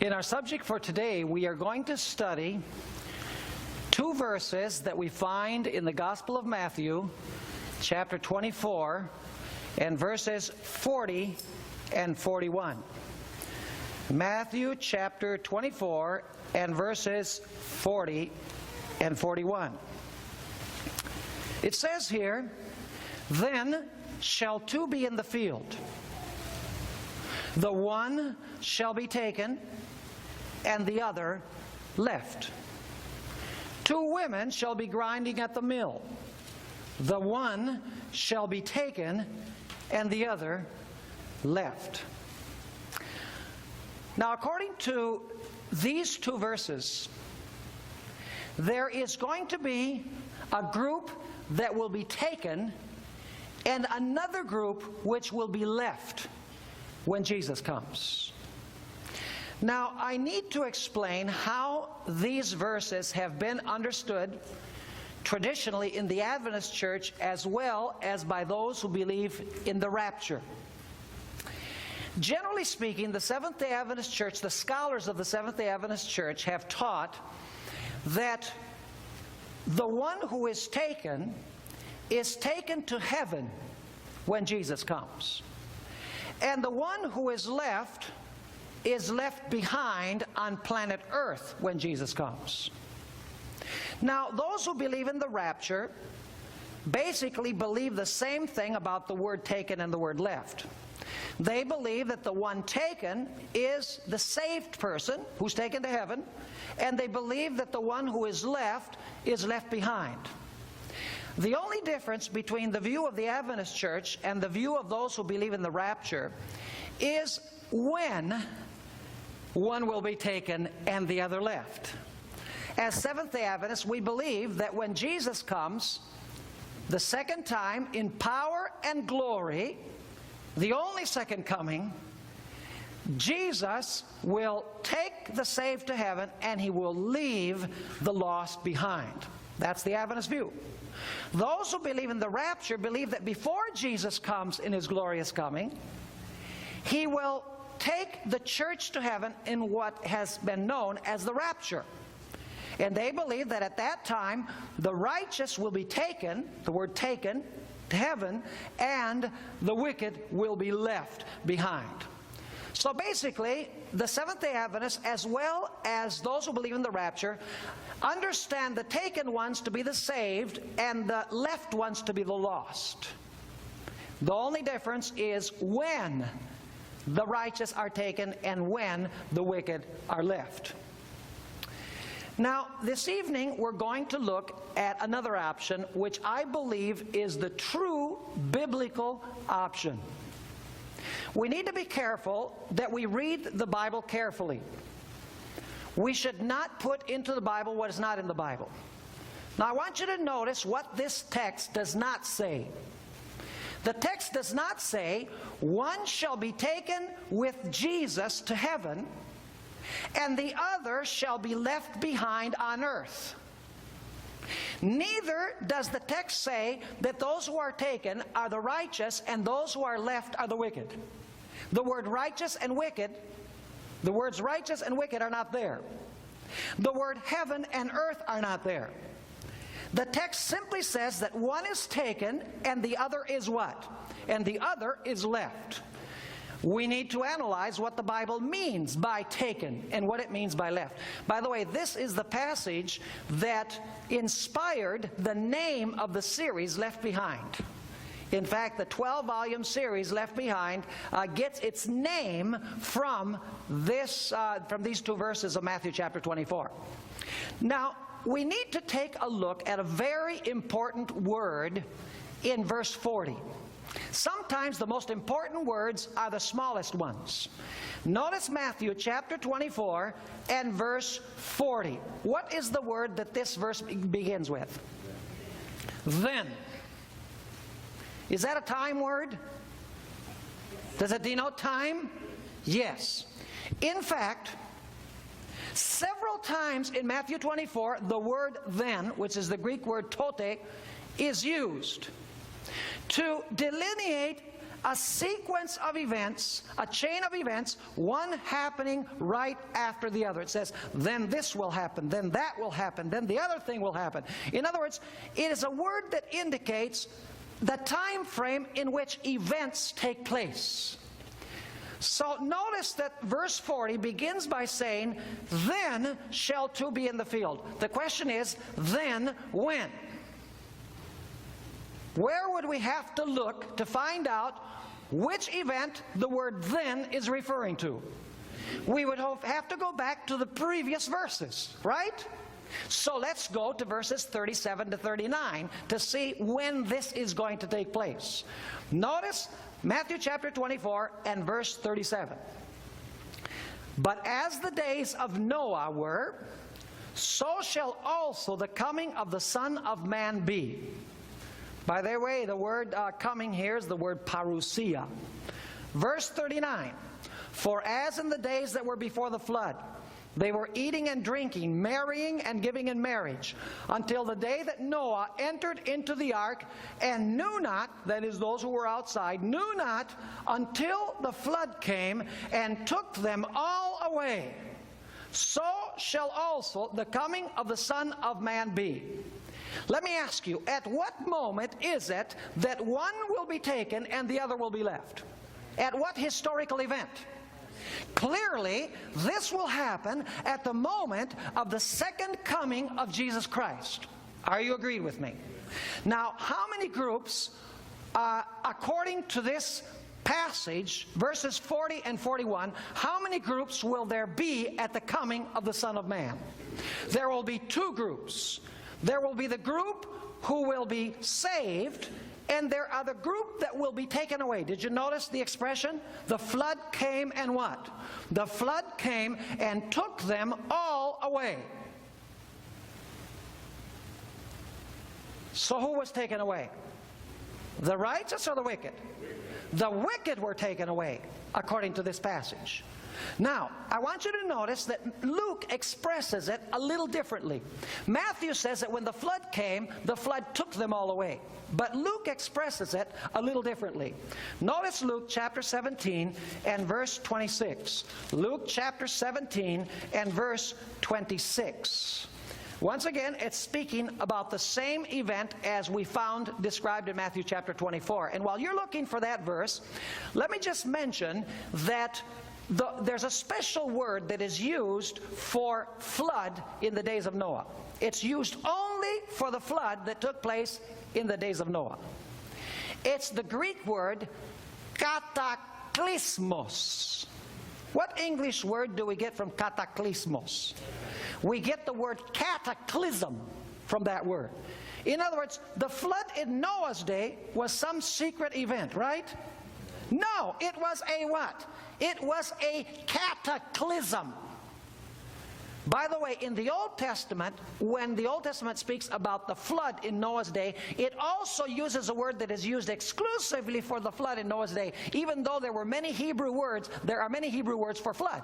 In our subject for today, we are going to study two verses that we find in the Gospel of Matthew, chapter 24, and verses 40 and 41. Matthew chapter 24 and verses 40 and 41. It says here, "Then shall two be in the field. The one shall be taken, and the other left. Two women shall be grinding at the mill. The one shall be taken, and the other left." Now, according to these two verses, there is going to be a group that will be taken and another group which will be left when Jesus comes. Now, I need to explain how these verses have been understood traditionally in the Adventist church as well as by those who believe in the rapture. Generally speaking, the Seventh-day Adventist church, the scholars of the Seventh-day Adventist church have taught that the one who is taken to heaven when Jesus comes. And the one who is left behind on planet Earth when Jesus comes. Now, those who believe in the rapture basically believe the same thing about the word taken and the word left. They believe that the one taken is the saved person who's taken to heaven, and they believe that the one who is left behind. The only difference between the view of the Adventist church and the view of those who believe in the rapture is when one will be taken and the other left. As Seventh-day Adventists, we believe that when Jesus comes the second time in power and glory, the only second coming, Jesus will take the saved to heaven and he will leave the lost behind. That's the Adventist view. Those who believe in the rapture believe that before Jesus comes in his glorious coming, he will take the church to heaven in what has been known as the rapture. And they believe that at that time, the righteous will be taken, the word taken, to heaven, and the wicked will be left behind. So basically, the Seventh-day Adventists, as well as those who believe in the rapture, understand the taken ones to be the saved and the left ones to be the lost. The only difference is when the righteous are taken and when the wicked are left. Now, this evening we're going to look at another option which I believe is the true biblical option. We need to be careful that we read the Bible carefully. We should not put into the Bible what is not in the Bible. Now, I want you to notice what this text does not say. The text does not say, one shall be taken with Jesus to heaven, and the other shall be left behind on earth. Neither does the text say that those who are taken are the righteous and those who are left are the wicked. The word righteous and wicked, the words righteous and wicked are not there. The word heaven and earth are not there. The text simply says that one is taken and the other is what? And the other is left. We need to analyze what the Bible means by taken and what it means by left. By the way, this is the passage that inspired the name of the series Left Behind. In fact, the 12-volume series Left Behind gets its name from these two verses of Matthew chapter 24. Now, we need to take a look at a very important word in verse 40. Sometimes the most important words are the smallest ones. Notice Matthew chapter 24 and verse 40. What is the word that this verse begins with? Then. Is that a time word? Does it denote time? Yes. In fact, several times in Matthew 24, the word then, which is the Greek word tote, is used to delineate a sequence of events, a chain of events, one happening right after the other. It says, then this will happen, then that will happen, then the other thing will happen. In other words, it is a word that indicates the time frame in which events take place. So notice that verse 40 begins by saying, then shall two be in the field. The question is, then when? Where would we have to look to find out which event the word then is referring to? We would have to go back to the previous verses, right? So let's go to verses 37 to 39 to see when this is going to take place. Notice Matthew chapter 24 and verse 37. But as the days of Noah were, so shall also the coming of the Son of Man be. By the way, the word coming here is the word parousia. Verse 39. For as in the days that were before the flood, they were eating and drinking, marrying and giving in marriage, until the day that Noah entered into the ark, and knew not, that is those who were outside, knew not until the flood came and took them all away. So shall also the coming of the Son of Man be. Let me ask you, at what moment is it that one will be taken and the other will be left? At what historical event? Clearly, this will happen at the moment of the second coming of Jesus Christ. Are you agreed with me? Now, how many groups, according to this passage, verses 40 and 41, how many groups will there be at the coming of the Son of Man? There will be two groups. There will be the group who will be saved, and there are the group that will be taken away. Did you notice the expression? The flood came and what? The flood came and took them all away. So who was taken away? The righteous or the wicked? The wicked were taken away, according to this passage. Now, I want you to notice that Luke expresses it a little differently. Matthew says that when the flood came, the flood took them all away. But Luke expresses it a little differently. Notice Luke chapter 17 and verse 26. Luke chapter 17 and verse 26. Once again, it's speaking about the same event as we found described in Matthew chapter 24. And while you're looking for that verse, let me just mention that there's a special word that is used for flood in the days of Noah. It's used only for the flood that took place in the days of Noah. It's the Greek word kataklysmos. What English word do we get from kataklysmos? We get the word cataclysm from that word. In other words, the flood in Noah's day was some secret event, right? No, it was a what? It was a cataclysm. By the way, in the Old Testament, when the Old Testament speaks about the flood in Noah's day, it also uses a word that is used exclusively for the flood in Noah's day. Even though there were many Hebrew words, there are many Hebrew words for flood.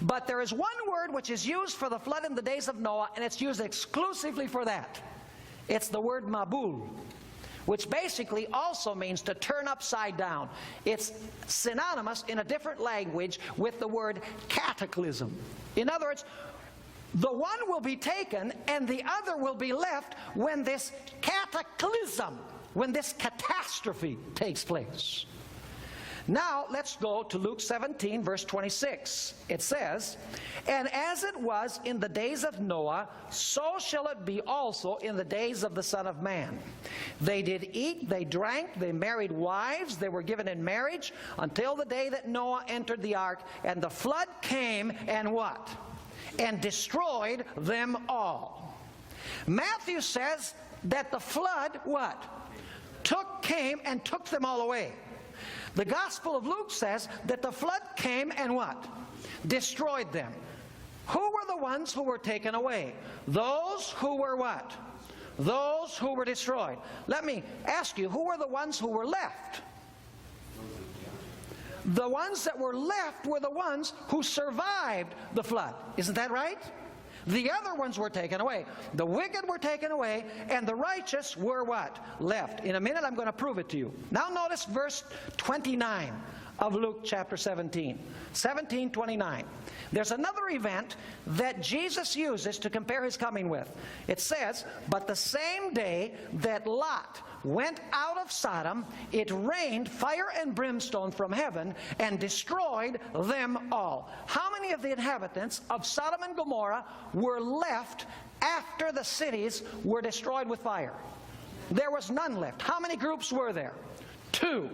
But there is one word which is used for the flood in the days of Noah, and it's used exclusively for that. It's the word mabul, which basically also means to turn upside down. It's synonymous in a different language with the word cataclysm. In other words, the one will be taken and the other will be left when this cataclysm, when this catastrophe takes place. Now, let's go to Luke 17, verse 26. It says, and as it was in the days of Noah, so shall it be also in the days of the Son of Man. They did eat, they drank, they married wives, they were given in marriage, until the day that Noah entered the ark, and the flood came and what? And destroyed them all. Matthew says that the flood, what? Came and took them all away. The Gospel of Luke says that the flood came and what? Destroyed them. Who were the ones who were taken away? Those who were what? Those who were destroyed. Let me ask you, who were the ones who were left? The ones that were left were the ones who survived the flood. Isn't that right? The other ones were taken away. The wicked were taken away, and the righteous were what? Left. In a minute, I'm going to prove it to you. Now notice verse 29 of Luke chapter 17. 17:29. There's another event that Jesus uses to compare his coming with. It says, "But the same day that Lot went out of Sodom, it rained fire and brimstone from heaven and destroyed them all." How many of the inhabitants of Sodom and Gomorrah were left after the cities were destroyed with fire? There was none left. How many groups were there? 2.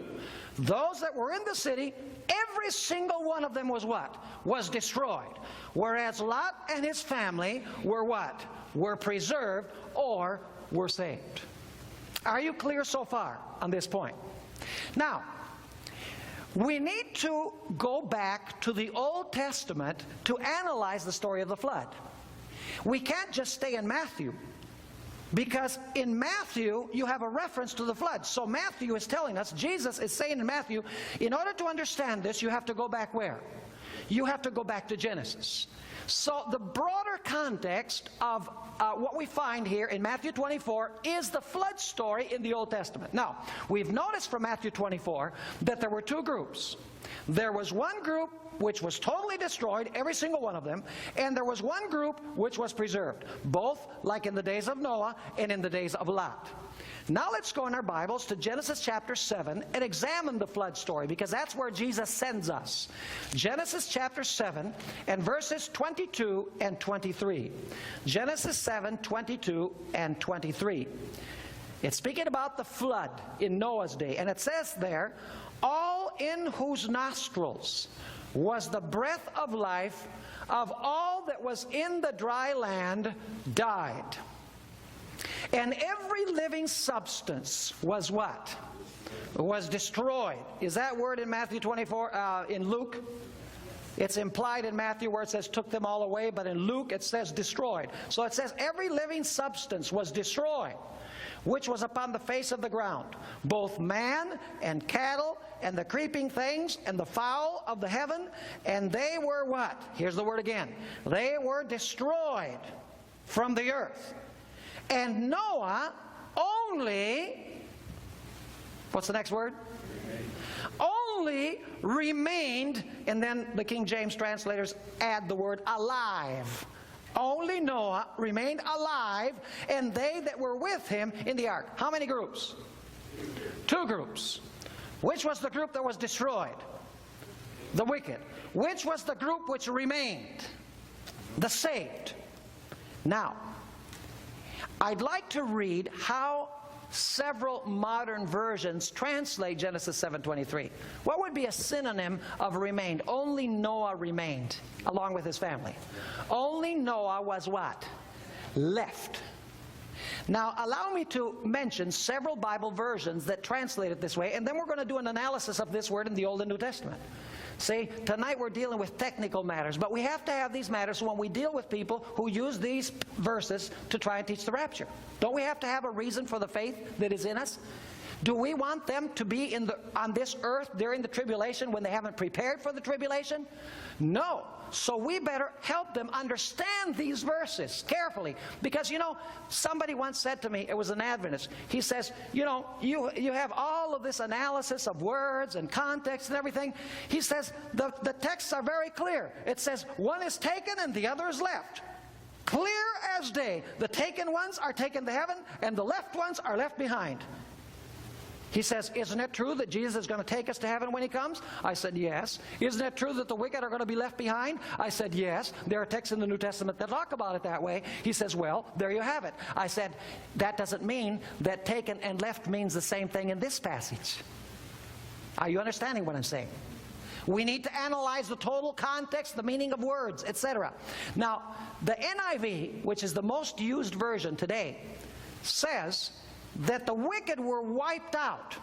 Those that were in the city, every single one of them was what? Was destroyed. Whereas Lot and his family were what? Were preserved or were saved. Are you clear so far on this point? Now, we need to go back to the Old Testament to analyze the story of the flood. We can't just stay in Matthew, because in Matthew you have a reference to the flood. So Matthew is telling us, Jesus is saying in Matthew, in order to understand this, you have to go back where? You have to go back to Genesis. So the broader context of what we find here in Matthew 24 is the flood story in the Old Testament. Now, we've noticed from Matthew 24 that there were 2 groups. There was one group which was totally destroyed, every single one of them, and there was one group which was preserved, both like in the days of Noah and in the days of Lot. Now let's go in our Bibles to Genesis chapter 7 and examine the flood story, because that's where Jesus sends us. Genesis chapter 7 and verses 22 and 23. Genesis 7, 22 and 23. It's speaking about the flood in Noah's day, and it says there, "All in whose nostrils was the breath of life of all that was in the dry land died. And every living substance was what? Was destroyed." Is that word in Matthew 24, in Luke? It's implied in Matthew where it says took them all away, but in Luke it says destroyed. So it says every living substance was destroyed, which was upon the face of the ground, both man and cattle and the creeping things and the fowl of the heaven, and they were what? Here's the word again. They were destroyed from the earth. And Noah only, what's the next word? Only remained, and then the King James translators add the word alive. Only Noah remained alive, and they that were with him in the ark. How many groups? 2 groups. Which was the group that was destroyed? The wicked. Which was the group which remained? The saved. Now, I'd like to read how several modern versions translate Genesis 7:23. What would be a synonym of remained? Only Noah remained, along with his family. Only Noah was what? Left. Now, allow me to mention several Bible versions that translate it this way, and then we're going to do an analysis of this word in the Old and New Testament. See, tonight we're dealing with technical matters, but we have to have these matters when we deal with people who use these verses to try and teach the rapture. Don't we have to have a reason for the faith that is in us? Do we want them to be on this earth during the tribulation when they haven't prepared for the tribulation? No. So we better help them understand these verses carefully. Because, somebody once said to me, it was an Adventist, he says, you have all of this analysis of words and context and everything. He says, the texts are very clear. It says, one is taken and the other is left. Clear as day. The taken ones are taken to heaven and the left ones are left behind. He says, isn't it true that Jesus is going to take us to heaven when he comes? I said, yes. Isn't it true that the wicked are going to be left behind? I said, yes. There are texts in the New Testament that talk about it that way. He says, well, there you have it. I said, that doesn't mean that taken and left means the same thing in this passage. Are you understanding what I'm saying? We need to analyze the total context, the meaning of words, etc. Now, the NIV, which is the most used version today, says that the wicked were wiped out,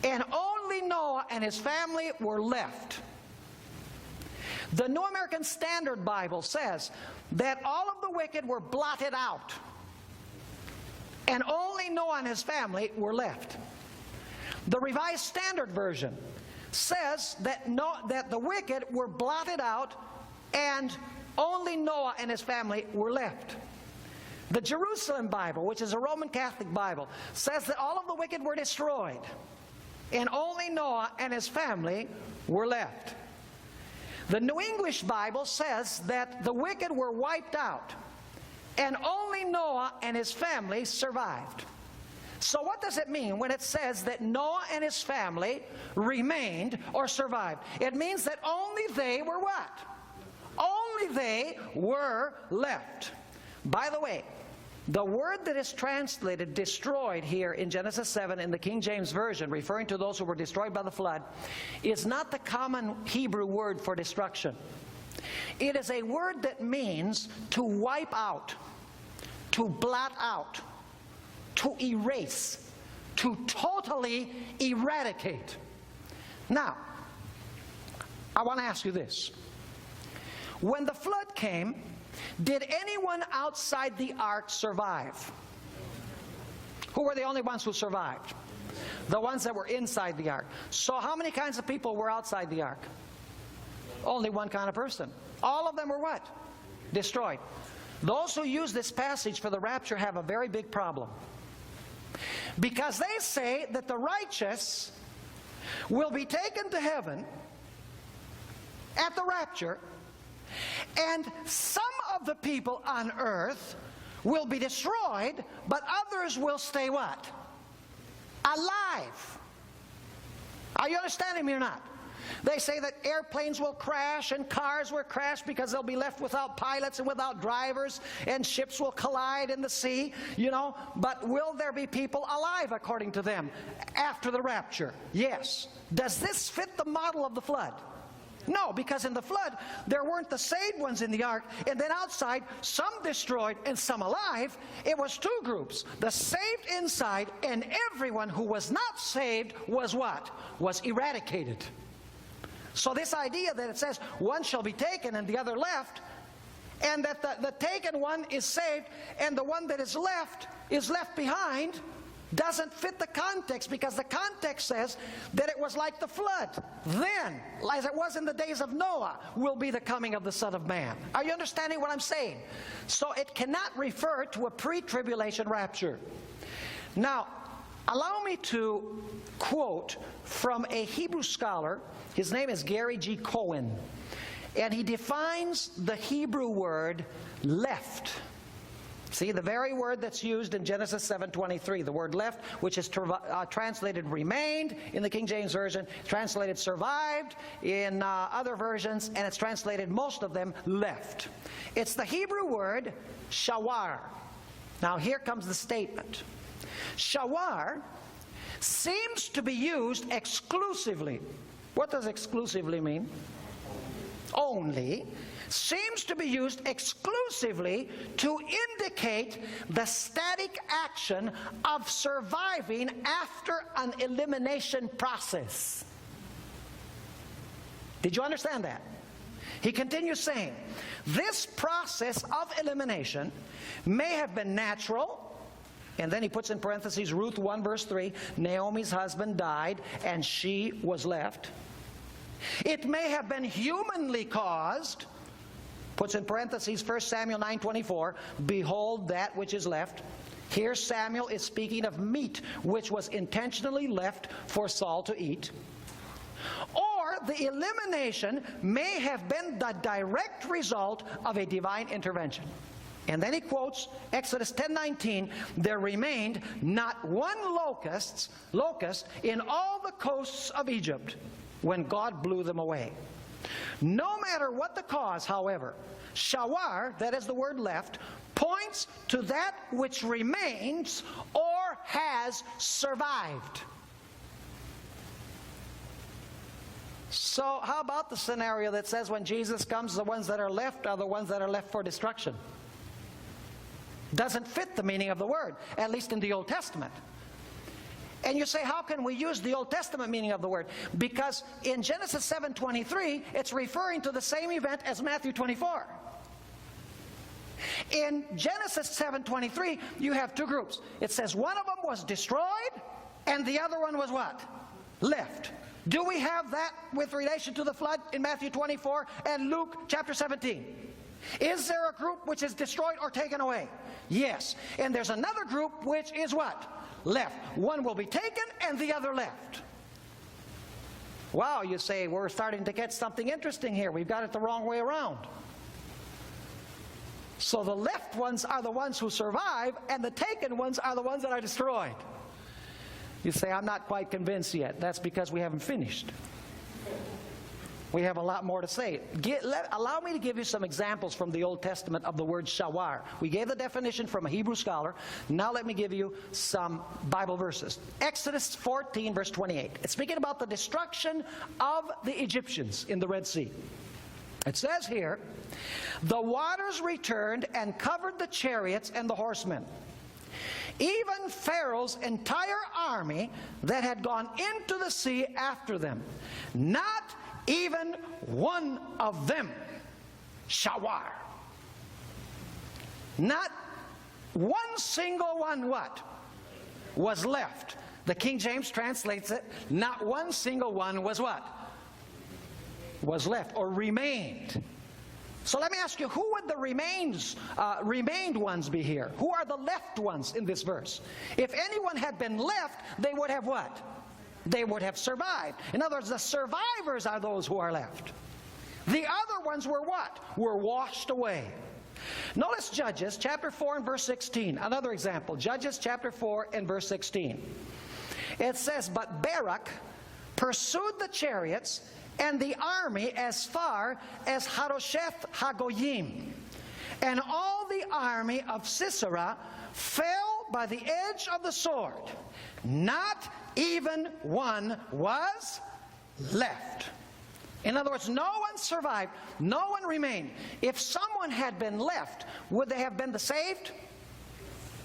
and only Noah and his family were left. The New American Standard Bible says that all of the wicked were blotted out, and only Noah and his family were left. The Revised Standard Version says that the wicked were blotted out, and only Noah and his family were left. The Jerusalem Bible, which is a Roman Catholic Bible, says that all of the wicked were destroyed, and only Noah and his family were left. The New English Bible says that the wicked were wiped out, and only Noah and his family survived. So what does it mean when it says that Noah and his family remained or survived? It means that only they were what? Only they were left. By the way, the word that is translated destroyed here in Genesis 7 in the King James Version, referring to those who were destroyed by the flood, is not the common Hebrew word for destruction. It is a word that means to wipe out, to blot out, to erase, to totally eradicate. Now, I want to ask you this. When the flood came, did anyone outside the ark survive? Who were the only ones who survived? The ones that were inside the ark. So how many kinds of people were outside the ark? Only one kind of person. All of them were what? Destroyed. Those who use this passage for the rapture have a very big problem. Because they say that the righteous will be taken to heaven at the rapture, and some of the people on earth will be destroyed, but others will stay what? Alive. Are you understanding me or not? They say that airplanes will crash and cars will crash because they'll be left without pilots and without drivers, and ships will collide in the sea, you know. But will there be people alive according to them after the rapture? Yes. Does this fit the model of the flood? No, because in the flood, there weren't the saved ones in the ark, and then outside, some destroyed and some alive. It was two groups. The saved inside, and everyone who was not saved was what? Was eradicated. So this idea that it says one shall be taken and the other left, and that the taken one is saved and the one that is left behind, doesn't fit the context, because the context says that it was like the flood. Then, as it was in the days of Noah, will be the coming of the Son of Man. Are you understanding what I'm saying? So it cannot refer to a pre-tribulation rapture. Now, allow me to quote from a Hebrew scholar. His name is Gary G. Cohen, and he defines the Hebrew word left. See, the very word that's used in Genesis 7:23, the word left, which is translated remained in the King James Version, translated survived in other versions, and it's translated, most of them, left. It's the Hebrew word shawar. Now here comes the statement. Shawar seems to be used exclusively. What does exclusively mean? Only. Seems to be used exclusively to indicate the static action of surviving after an elimination process. Did you understand that? He continues saying, this process of elimination may have been natural, and then he puts in parentheses Ruth 1 verse 3, Naomi's husband died and she was left. It may have been humanly caused, puts in parentheses 1 Samuel 9:24, behold that which is left. Here Samuel is speaking of meat which was intentionally left for Saul to eat. Or the elimination may have been the direct result of a divine intervention. And then he quotes Exodus 10:19, there remained not one locust in all the coasts of Egypt when God blew them away. No matter what the cause, however, shawar, that is the word left, points to that which remains or has survived. So how about the scenario that says when Jesus comes, the ones that are left are the ones that are left for destruction? Doesn't fit the meaning of the word, at least in the Old Testament. And you say, how can we use the Old Testament meaning of the word? Because in Genesis 7:23, it's referring to the same event as Matthew 24. In Genesis 7:23, you have two groups. It says one of them was destroyed, and the other one was what? Left. Do we have that with relation to the flood in Matthew 24 and Luke chapter 17? Is there a group which is destroyed or taken away? Yes. And there's another group which is what? Left. One will be taken and the other left. Wow, you say, we're starting to get something interesting here. We've got it the wrong way around. So the left ones are the ones who survive, and the taken ones are the ones that are destroyed. You say, I'm not quite convinced yet. That's because we haven't finished. We have a lot more to say. Allow me to give you some examples from the Old Testament of the word shawar. We gave the definition from a Hebrew scholar. Now let me give you some Bible verses. Exodus 14, verse 28. It's speaking about the destruction of the Egyptians in the Red Sea. It says here, the waters returned and covered the chariots and the horsemen. Even Pharaoh's entire army that had gone into the sea after them. Not even one of them, shawar. Not one single one, what? Was left. The King James translates it, not one single one was what? Was left or remained. So let me ask you, who would the remained ones be here? Who are the left ones in this verse? If anyone had been left, they would have what? They would have survived. In other words, the survivors are those who are left. The other ones were what? Were washed away. Notice Judges chapter 4 and verse 16. Another example. Judges chapter 4 and verse 16. It says, but Barak pursued the chariots and the army as far as Harosheth Hagoyim. And all the army of Sisera fell by the edge of the sword. Not even one was left. In other words, no one survived, no one remained. If someone had been left, would they have been the saved?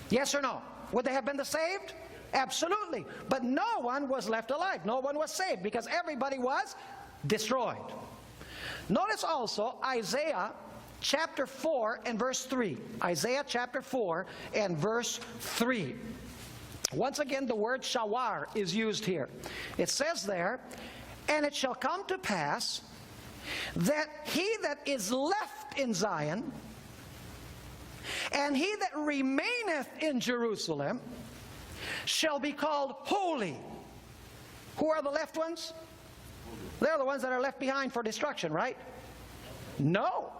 Yes or no? Would they have been the saved? Absolutely. But no one was left alive. No one was saved because everybody was destroyed. Notice also Isaiah chapter 4 and verse 3. Isaiah chapter 4 and verse 3. Once again, the word shawar is used here. It says there, and it shall come to pass that he that is left in Zion and he that remaineth in Jerusalem shall be called holy. Who are the left ones? They're the ones that are left behind for destruction, right? No.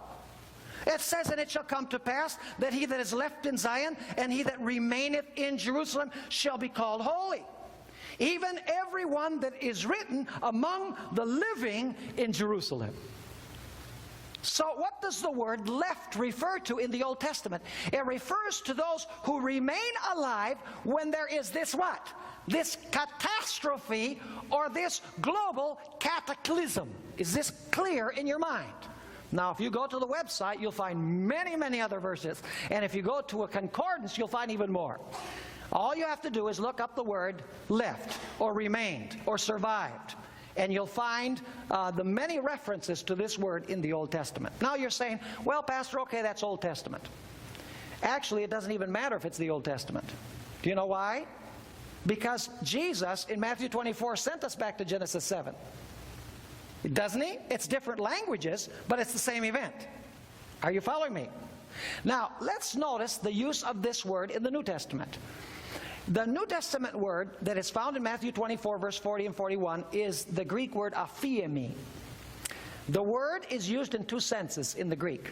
It says, and it shall come to pass that he that is left in Zion and he that remaineth in Jerusalem shall be called holy. Even every one that is written among the living in Jerusalem. So what does the word left refer to in the Old Testament? It refers to those who remain alive when there is this what? This catastrophe or this global cataclysm. Is this clear in your mind? Now, if you go to the website, you'll find many, many other verses. And if you go to a concordance, you'll find even more. All you have to do is look up the word left or remained or survived. And you'll find the many references to this word in the Old Testament. Now you're saying, well, Pastor, okay, that's Old Testament. Actually, it doesn't even matter if it's the Old Testament. Do you know why? Because Jesus, in Matthew 24, sent us back to Genesis 7. Doesn't he? It's different languages, but it's the same event. Are you following me? Now, let's notice the use of this word in the New Testament. The New Testament word that is found in Matthew 24, verse 40 and 41 is the Greek word aphiemi. The word is used in two senses in the Greek.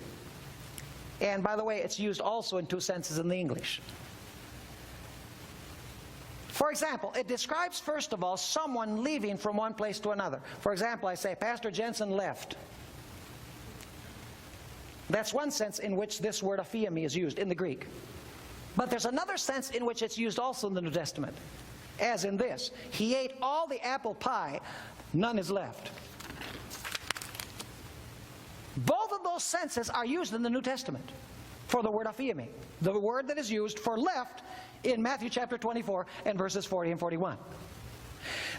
And by the way, it's used also in two senses in the English. For example, it describes, first of all, someone leaving from one place to another. For example, I say, Pastor Jensen left. That's one sense in which this word aphiemi is used in the Greek. But there's another sense in which it's used also in the New Testament. As in this, he ate all the apple pie, none is left. Both of those senses are used in the New Testament for the word aphiemi. The word that is used for left in Matthew chapter 24 and verses 40 and 41.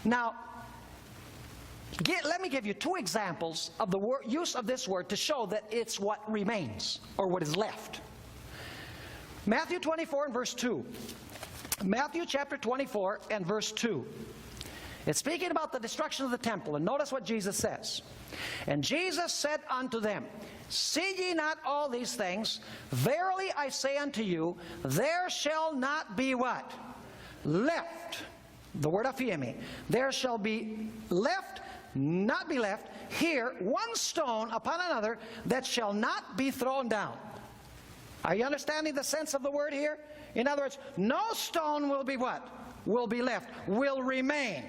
Now, let me give you two examples of the use of this word to show that it's what remains or what is left. Matthew 24 and verse 2. Matthew chapter 24 and verse 2. It's speaking about the destruction of the temple. And notice what Jesus says. And Jesus said unto them, see ye not all these things? Verily I say unto you, there shall not be what? Left. The word aphiemi. There shall be left, not be left, here one stone upon another that shall not be thrown down. Are you understanding the sense of the word here? In other words, no stone will be what? Will be left, will remain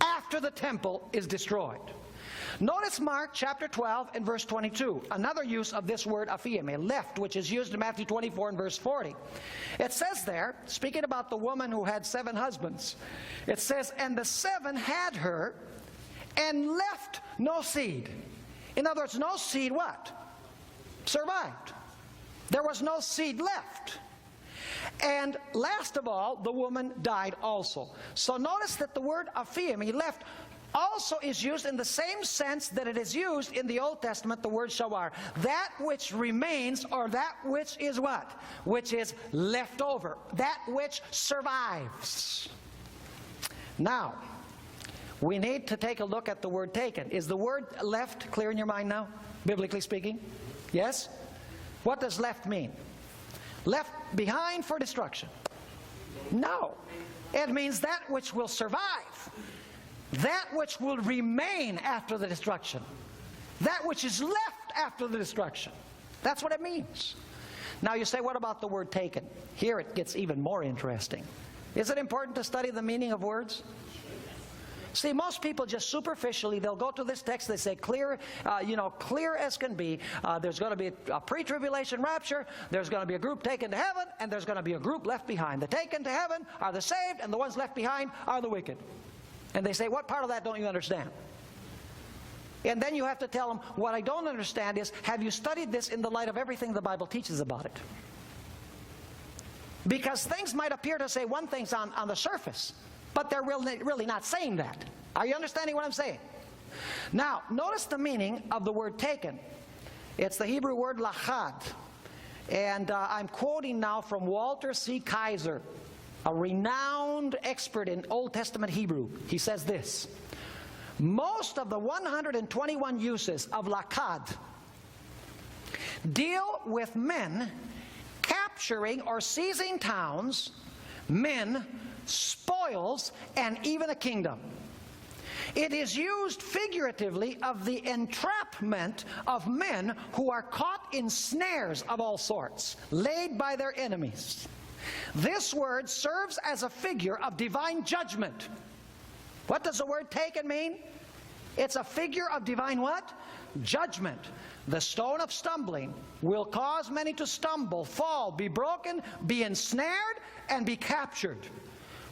after the temple is destroyed. Notice Mark chapter 12 and verse 22. Another use of this word aphiemi, left, which is used in Matthew 24 and verse 40. It says there, speaking about the woman who had 7 husbands, it says, and the 7 had her and left no seed. In other words, no seed what? Survived. There was no seed left. And last of all, the woman died also. So notice that the word aphiemi, left, also is used in the same sense that it is used in the Old Testament, the word shawar. That which remains, or that which is what? Which is left over. That which survives. Now, we need to take a look at the word taken. Is the word left clear in your mind now, biblically speaking? Yes? What does left mean? Left behind for destruction? No. It means that which will survive. That which will remain after the destruction. That which is left after the destruction. That's what it means. Now you say, what about the word taken? Here it gets even more interesting. Is it important to study the meaning of words? See, most people just superficially, they'll go to this text, they say clear, clear as can be. There's going to be a pre-tribulation rapture, there's going to be a group taken to heaven, and there's going to be a group left behind. The taken to heaven are the saved, and the ones left behind are the wicked. And they say, what part of that don't you understand? And then you have to tell them, what I don't understand is, have you studied this in the light of everything the Bible teaches about it? Because things might appear to say one thing's on the surface, but they're really not saying that. Are you understanding what I'm saying? Now, notice the meaning of the word taken. It's the Hebrew word lachad. And I'm quoting now from Walter C. Kaiser, a renowned expert in Old Testament Hebrew. He says this: most of the 121 uses of lachad deal with men capturing or seizing towns, men, spoils, and even a kingdom. It is used figuratively of the entrapment of men who are caught in snares of all sorts, laid by their enemies. This word serves as a figure of divine judgment. What does the word taken mean? It's a figure of divine what? Judgment. The stone of stumbling will cause many to stumble, fall, be broken, be ensnared, and be captured.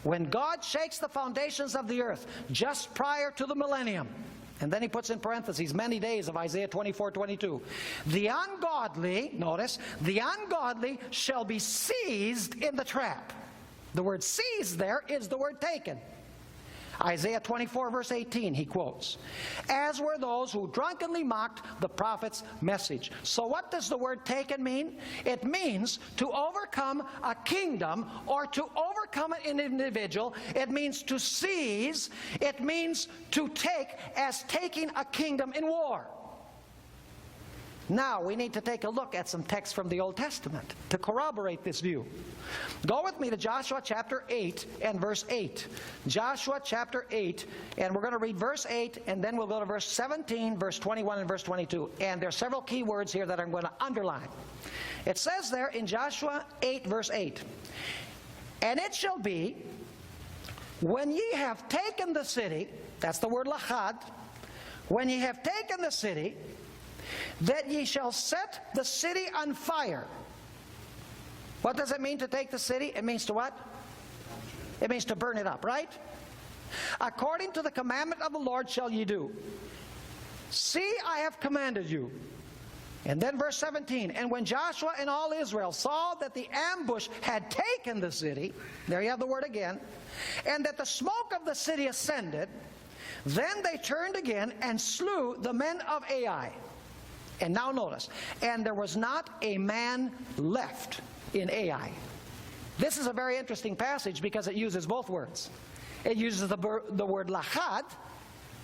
When God shakes the foundations of the earth just prior to the millennium, and then he puts in parentheses many days of Isaiah 24:22, the ungodly, notice, the ungodly shall be seized in the trap. The word seized there is the word taken. Isaiah 24 verse 18 he quotes, as were those who drunkenly mocked the prophet's message. So what does the word taken mean? It means to overcome a kingdom or to overcome an individual. It means to seize. It means to take, as taking a kingdom in war. Now we need to take a look at some texts from the Old Testament to corroborate this view. Go with me to Joshua chapter 8 and verse 8. Joshua chapter 8, and we're going to read verse 8, and then we'll go to verse 17, verse 21, and verse 22. And there are several key words here that I'm going to underline. It says there in Joshua 8, verse 8, and it shall be, when ye have taken the city, that's the word lachad, when ye have taken the city, that ye shall set the city on fire. What does it mean to take the city? It means to what? It means to burn it up, right? According to the commandment of the Lord shall ye do. See, I have commanded you. And then verse 17, and when Joshua and all Israel saw that the ambush had taken the city, there you have the word again, and that the smoke of the city ascended, then they turned again and slew the men of Ai. And now notice, and there was not a man left in Ai. This is a very interesting passage because it uses both words. it uses the word lachad.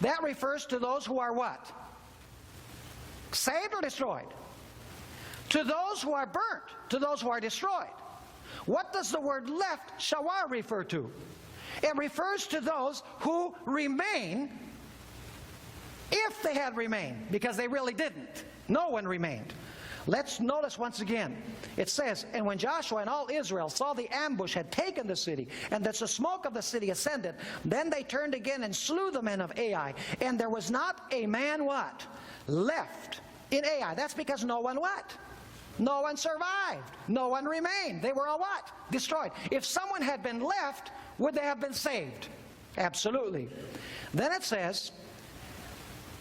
That refers to those who are what? Saved or destroyed? To those who are burnt, to those who are destroyed. What does the word left, shawar, refer to? It refers to those who remain, if they had remained, because they really didn't. No one remained. Let's notice once again. It says, and when Joshua and all Israel saw the ambush had taken the city, and that the smoke of the city ascended, then they turned again and slew the men of Ai. And there was not a man what? Left in Ai. That's because no one what? No one survived. No one remained. They were all what? Destroyed. If someone had been left, would they have been saved? Absolutely. Then it says,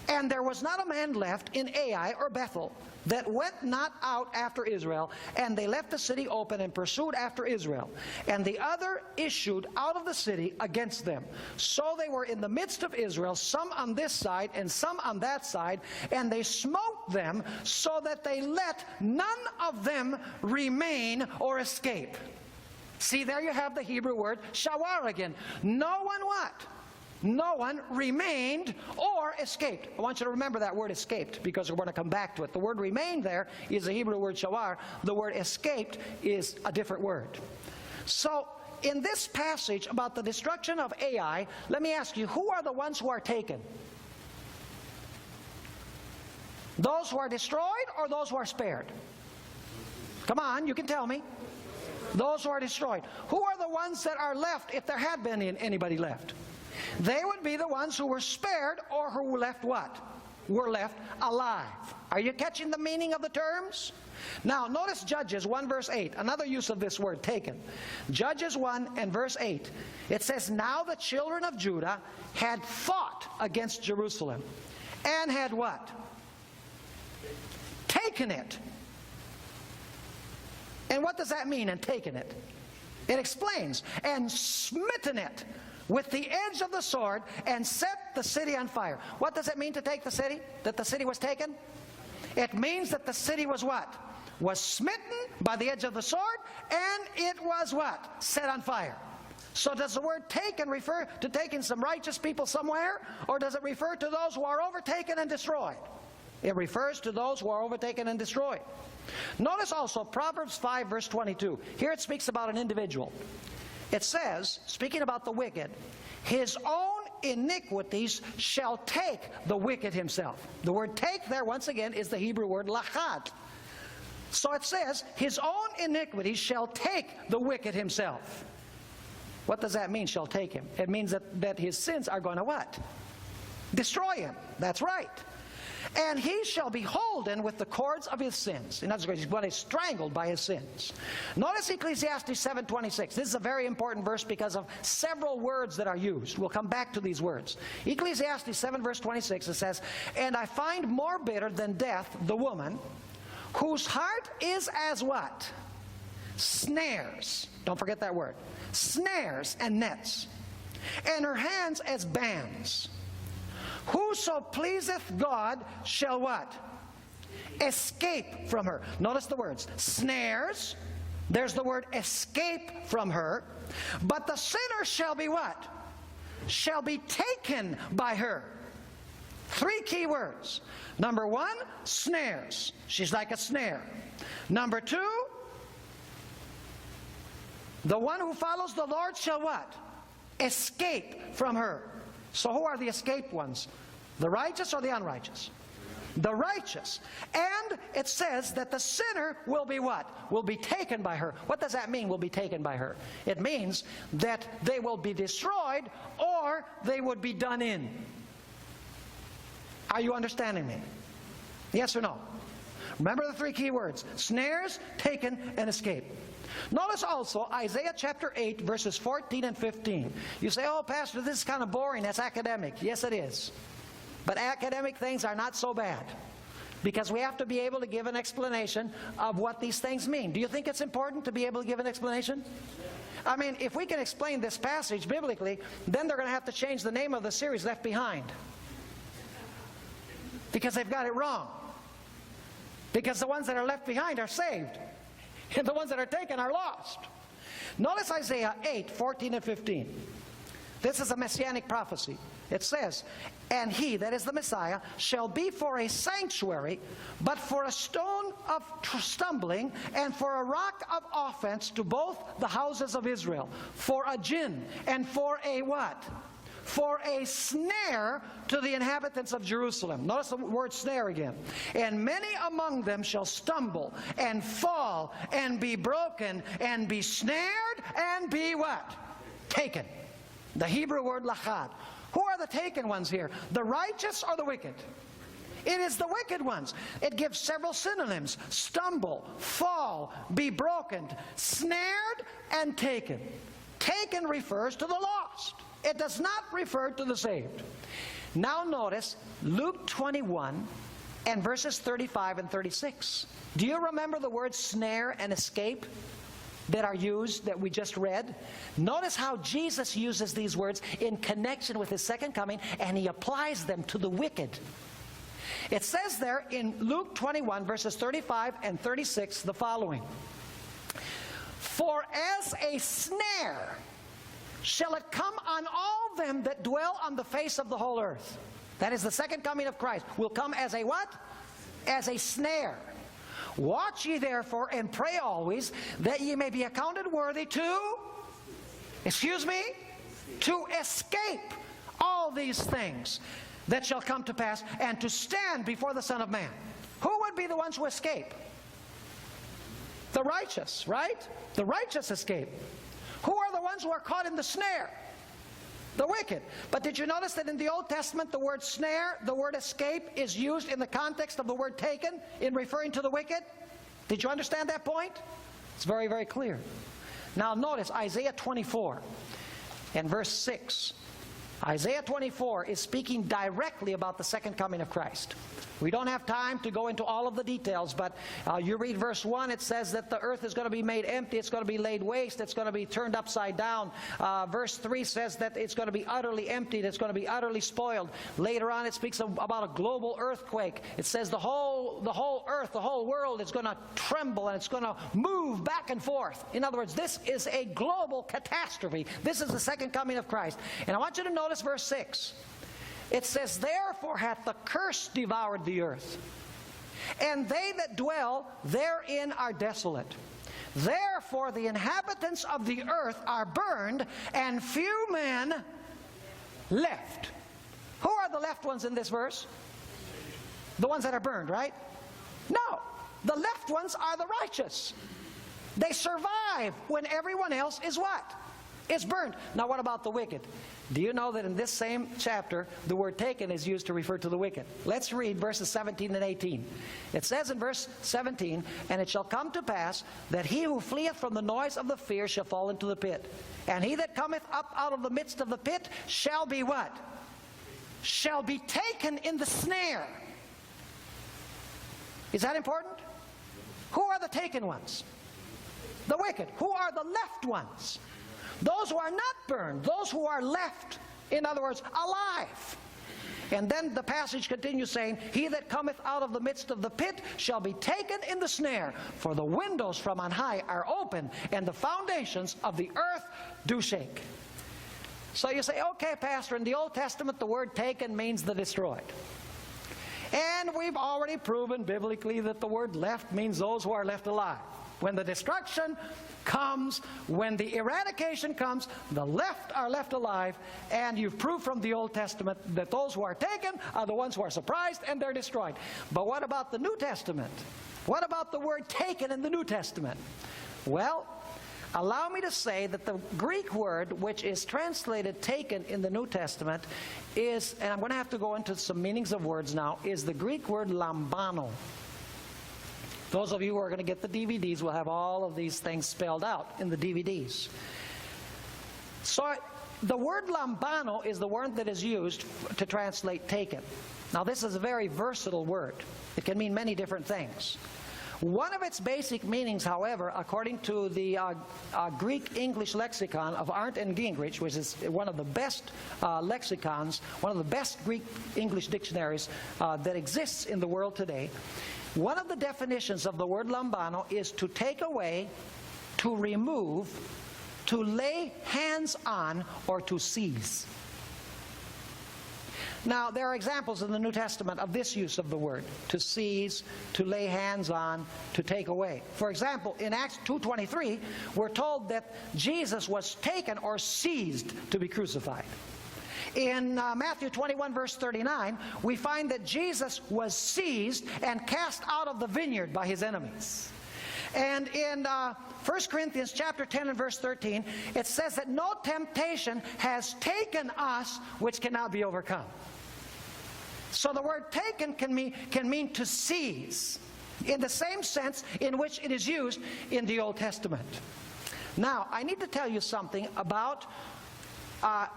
and there was not a man left in Ai or Bethel that went not out after Israel, and they left the city open and pursued after Israel. And the other issued out of the city against them. So they were in the midst of Israel, some on this side and some on that side, and they smote them so that they let none of them remain or escape. See, there you have the Hebrew word shawar again. No one what? No one remained or escaped. I want you to remember that word escaped, because we're going to come back to it. The word remained there is the Hebrew word shawar. The word escaped is a different word. So, in this passage about the destruction of Ai, let me ask you, who are the ones who are taken? Those who are destroyed or those who are spared? Come on, you can tell me. Those who are destroyed. Who are the ones that are left, if there had been anybody left? They would be the ones who were spared, or who were left what? Were left alive. Are you catching the meaning of the terms? Now, notice Judges 1 verse 8, another use of this word, taken. Judges 1 and verse 8. It says, now the children of Judah had fought against Jerusalem, and had what? Taken it. And what does that mean, and taken it? It explains, and smitten it with the edge of the sword, and set the city on fire. What does it mean to take the city? That the city was taken? It means that the city was what? Was smitten by the edge of the sword, and it was what? Set on fire. So does the word taken refer to taking some righteous people somewhere, or does it refer to those who are overtaken and destroyed? It refers to those who are overtaken and destroyed. Notice also Proverbs 5 verse 22. Here it speaks about an individual. It says, speaking about the wicked, his own iniquities shall take the wicked himself. The word take there, once again, is the Hebrew word lachad. So it says, his own iniquities shall take the wicked himself. What does that mean, shall take him? It means that his sins are going to what? Destroy him. That's right. And he shall be holden with the cords of his sins. In other words, he's going to be strangled by his sins. Notice Ecclesiastes 7:26. This is a very important verse because of several words that are used. We'll come back to these words. Ecclesiastes 7 verse 26, it says, and I find more bitter than death the woman whose heart is as what? Snares. Don't forget that word. Snares and nets. And her hands as bands. Whoso pleaseth God shall what? Escape from her. Notice the words. Snares. There's the word escape from her. But the sinner shall be what? Shall be taken by her. Three key words. Number one, snares. She's like a snare. Number two, the one who follows the Lord shall what? Escape from her. So who are the escaped ones? The righteous or the unrighteous? The righteous. And it says that the sinner will be what? Will be taken by her. What does that mean, will be taken by her? It means that they will be destroyed, or they would be done in. Are you understanding me? Yes or no? Remember the three key words. Snares, taken, and escape. Notice also Isaiah chapter 8 verses 14 and 15. You say, oh Pastor, this is kind of boring. That's academic. Yes, it is. But academic things are not so bad, because we have to be able to give an explanation of what these things mean. Do you think it's important to be able to give an explanation? I mean, if we can explain this passage biblically, then they're going to have to change the name of the series Left Behind, because they've got it wrong. Because the ones that are left behind are saved, and the ones that are taken are lost. Notice Isaiah 8, 14 and 15. This is a messianic prophecy. It says, and he, that is the Messiah, shall be for a sanctuary, but for a stone of stumbling, and for a rock of offense to both the houses of Israel, for a gin, and for a what? For a snare to the inhabitants of Jerusalem. Notice the word snare again. And many among them shall stumble, and fall, and be broken, and be snared, and be what? Taken. The Hebrew word lachad. Who are the taken ones here? The righteous or the wicked? It is the wicked ones. It gives several synonyms. Stumble, fall, be broken, snared, and taken. Taken refers to the lost. It does not refer to the saved. Now notice Luke 21 and verses 35 and 36. Do you remember the words snare and escape that are used, that we just read? Notice how Jesus uses these words in connection with his second coming, and he applies them to the wicked. It says there in Luke 21, verses 35 and 36, the following. For as a snare shall it come on all them that dwell on the face of the whole earth. That is, the second coming of Christ will come as a what? As a snare. Watch ye therefore, and pray always, that ye may be accounted worthy to, to escape all these things that shall come to pass, and to stand before the Son of Man. Who would be the ones who escape? The righteous, right? The righteous escape. Who are the ones who are caught in the snare? The wicked. But did you notice that in the Old Testament the word snare, the word escape, is used in the context of the word taken in referring to the wicked? Did you understand that point? It's very, very clear. Now notice Isaiah 24 and verse 6. Isaiah 24 is speaking directly about the second coming of Christ. We don't have time to go into all of the details, but you read verse 1, it says that the earth is going to be made empty, it's going to be laid waste, it's going to be turned upside down. Verse 3 says that it's going to be utterly emptied, it's going to be utterly spoiled. Later on it speaks about a global earthquake. It says the whole earth, the whole world is going to tremble and it's going to move back and forth. In other words, this is a global catastrophe. This is the second coming of Christ. And I want you to notice verse 6. It says, therefore hath the curse devoured the earth, and they that dwell therein are desolate. Therefore the inhabitants of the earth are burned, and few men left. Who are the left ones in this verse? The ones that are burned, right? No. The left ones are the righteous. They survive when everyone else is what? Is burned. Now what about the wicked? Do you know that in this same chapter, the word taken is used to refer to the wicked? Let's read verses 17 and 18. It says in verse 17, and it shall come to pass that he who fleeth from the noise of the fear shall fall into the pit. And he that cometh up out of the midst of the pit shall be what? Shall be taken in the snare. Is that important? Who are the taken ones? The wicked. Who are the left ones? Those who are not burned, those who are left, in other words, alive. And then the passage continues saying, he that cometh out of the midst of the pit shall be taken in the snare, for the windows from on high are open, and the foundations of the earth do shake. So you say, okay, Pastor, in the Old Testament the word taken means the destroyed. And we've already proven biblically that the word left means those who are left alive. When the destruction comes, when the eradication comes, the left are left alive, and you've proved from the Old Testament that those who are taken are the ones who are surprised and they're destroyed. But what about the New Testament? What about the word taken in the New Testament? Well, allow me to say that the Greek word which is translated taken in the New Testament is, and I'm going to have to go into some meanings of words now, is the Greek word lambano. Those of you who are going to get the DVDs will have all of these things spelled out in the DVDs. So the word lambano is the word that is used to translate taken. Now this is a very versatile word. It can mean many different things. One of its basic meanings, however, according to the Greek-English lexicon of Arndt and Gingrich, which is one of the best lexicons, one of the best Greek-English dictionaries that exists in the world today, one of the definitions of the word lambano is to take away, to remove, to lay hands on or to seize. Now, there are examples in the New Testament of this use of the word, to seize, to lay hands on, to take away. For example, in Acts 2:23, we're told that Jesus was taken or seized to be crucified. In Matthew 21, verse 39, we find that Jesus was seized and cast out of the vineyard by his enemies. And in 1 Corinthians chapter 10 and verse 13, it says that no temptation has taken us which cannot be overcome. So the word taken can mean to seize, in the same sense in which it is used in the Old Testament. Now, I need to tell you something about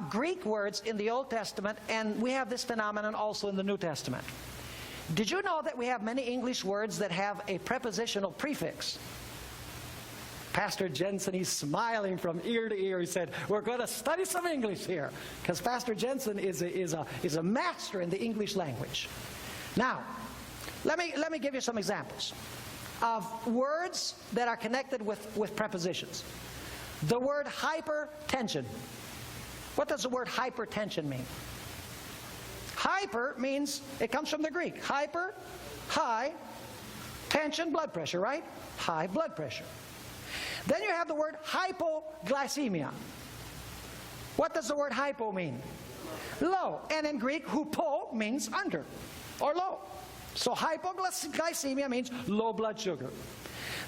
Greek words in the Old Testament, and we have this phenomenon also in the New Testament. Did you know that we have many English words that have a prepositional prefix? Pastor Jensen, he's smiling from ear to ear. He said, we're going to study some English here, because Pastor Jensen is a master in the English language. Now, let me give you some examples of words that are connected with prepositions. The word hypertension. What does the word hypertension mean? Hyper means, it comes from the Greek. Hyper, high, tension, blood pressure, right? High blood pressure. Then you have the word hypoglycemia. What does the word hypo mean? Low. And in Greek, hupo means under or low. So hypoglycemia means low blood sugar.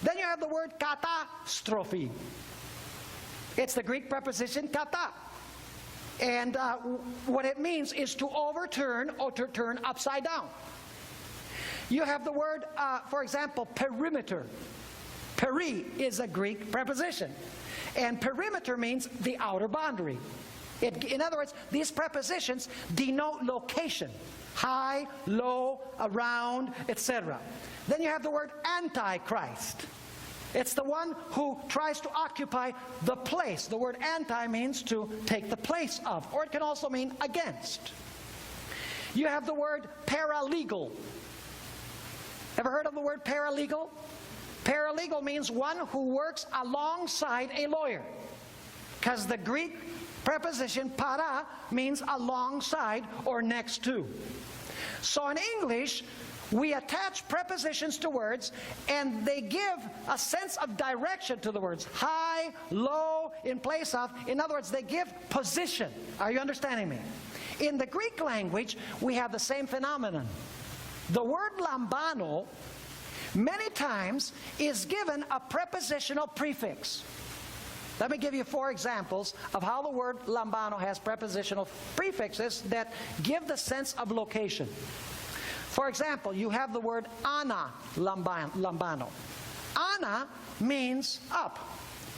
Then you have the word catastrophe. It's the Greek preposition kata. And what it means is to overturn or to turn upside down. You have the word, for example, perimeter. Peri is a Greek preposition. And perimeter means the outer boundary. In other words, these prepositions denote location. High, low, around, etc. Then you have the word antichrist. It's the one who tries to occupy the place. The word anti means to take the place of, or it can also mean against. You have the word paralegal. Ever heard of the word paralegal? Paralegal means one who works alongside a lawyer, because the Greek preposition para means alongside or next to. So in English, we attach prepositions to words, and they give a sense of direction to the words. High, low, in place of. In other words, they give position. Are you understanding me? In the Greek language, we have the same phenomenon. The word lambano many times is given a prepositional prefix. Let me give you 4 examples of how the word lambano has prepositional prefixes that give the sense of location. For example, you have the word ana lambano. Ana means up.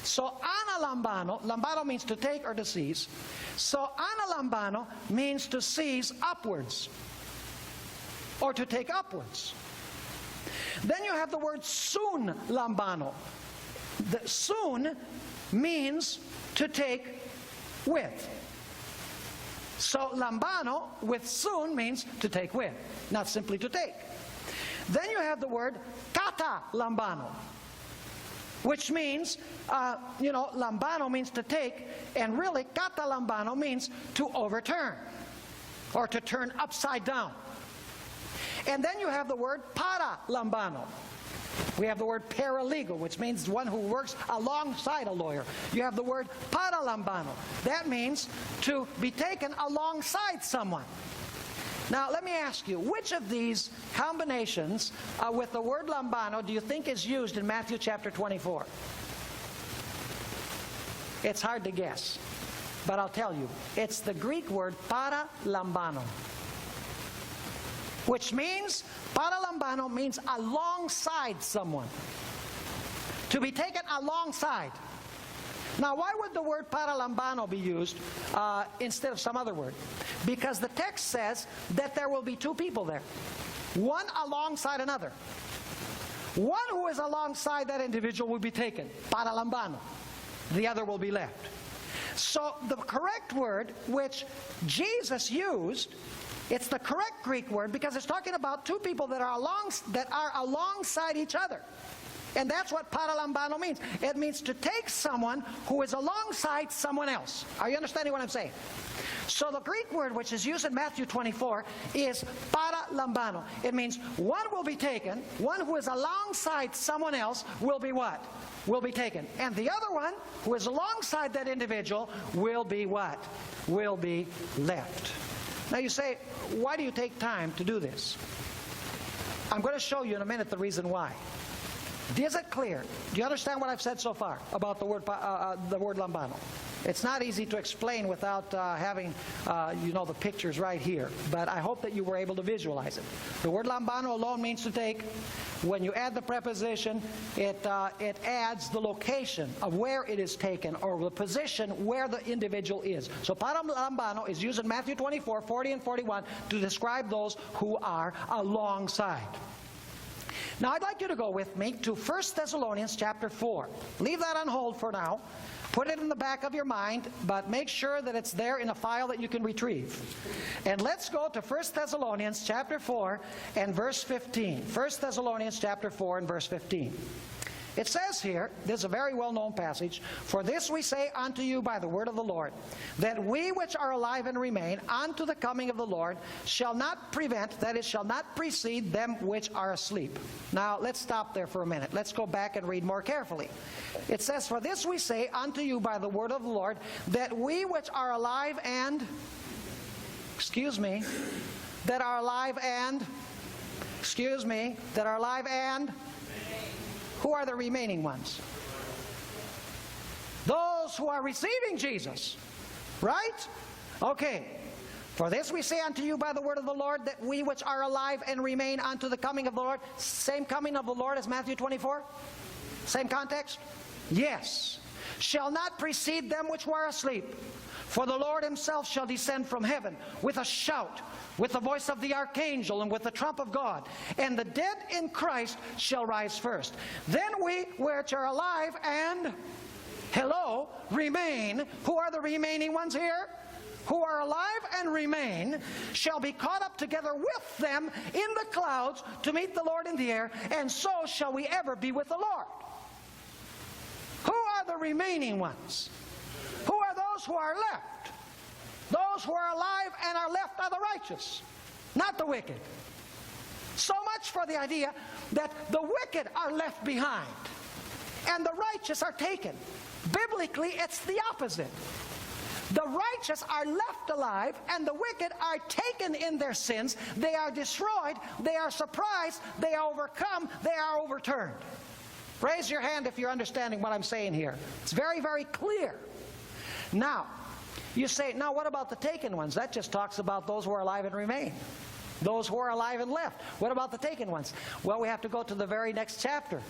So ana lambano, lambano means to take or to seize. So ana lambano means to seize upwards or to take upwards. Then you have the word sun lambano. The sun means to take with. So lambano with sun means to take with, not simply to take. Then you have the word kata lambano, which means, lambano means to take, and really kata lambano means to overturn or to turn upside down. And then you have the word para lambano. We have the word paralegal, which means one who works alongside a lawyer. You have the word para lambano. That means to be taken alongside someone. Now, let me ask you, which of these combinations with the word lambano do you think is used in Matthew chapter 24? It's hard to guess, but I'll tell you. It's the Greek word para lambano, which means, paralambano means alongside someone. To be taken alongside. Now, why would the word paralambano be used instead of some other word? Because the text says that there will be 2 people there. One alongside another. One who is alongside that individual will be taken, paralambano. The other will be left. So the correct word which Jesus used, it's the correct Greek word because it's talking about 2 people that are alongside each other. And that's what paralambano means. It means to take someone who is alongside someone else. Are you understanding what I'm saying? So the Greek word which is used in Matthew 24 is paralambano. It means one will be taken, one who is alongside someone else will be what? Will be taken. And the other one, who is alongside that individual, will be what? Will be left. Now you say, why do you take time to do this? I'm going to show you in a minute the reason why. Is it clear? Do you understand what I've said so far about the word lambano? It's not easy to explain without having, the pictures right here. But I hope that you were able to visualize it. The word lambano alone means to take. When you add the preposition, it adds the location of where it is taken, or the position where the individual is. So paralambano is used in Matthew 24, 40 and 41 to describe those who are alongside. Now I'd like you to go with me to 1 Thessalonians chapter 4. Leave that on hold for now. Put it in the back of your mind, but make sure that it's there in a file that you can retrieve. And let's go to 1 Thessalonians chapter 4 and verse 15. 1 Thessalonians chapter 4 and verse 15. It says here, this is a very well-known passage, "For this we say unto you by the word of the Lord, that we which are alive and remain unto the coming of the Lord shall not prevent," that is, shall not precede them which are asleep. Now, let's stop there for a minute. Let's go back and read more carefully. It says, "For this we say unto you by the word of the Lord, that we which are alive and," that are alive and, who are the remaining ones? Those who are receiving Jesus. Right? Okay. "For this we say unto you by the word of the Lord, that we which are alive and remain unto the coming of the Lord." Same coming of the Lord as Matthew 24? Same context? Yes. "Shall not precede them which were asleep. For the Lord himself shall descend from heaven with a shout, with the voice of the archangel, and with the trump of God. And the dead in Christ shall rise first. Then we which are alive and," remain. Who are the remaining ones here? Who are alive and remain, "shall be caught up together with them in the clouds to meet the Lord in the air, and so shall we ever be with the Lord." Who are the remaining ones? Who are those who are left? Those who are alive and are left are the righteous, not the wicked. So much for the idea that the wicked are left behind and the righteous are taken. Biblically, it's the opposite. The righteous are left alive and the wicked are taken in their sins. They are destroyed, they are surprised, they are overcome, they are overturned. Raise your hand if you're understanding what I'm saying here. It's very, very clear. Now, you say, now what about the taken ones? That just talks about those who are alive and remain. Those who are alive and left. What about the taken ones? Well, we have to go to the very next chapter.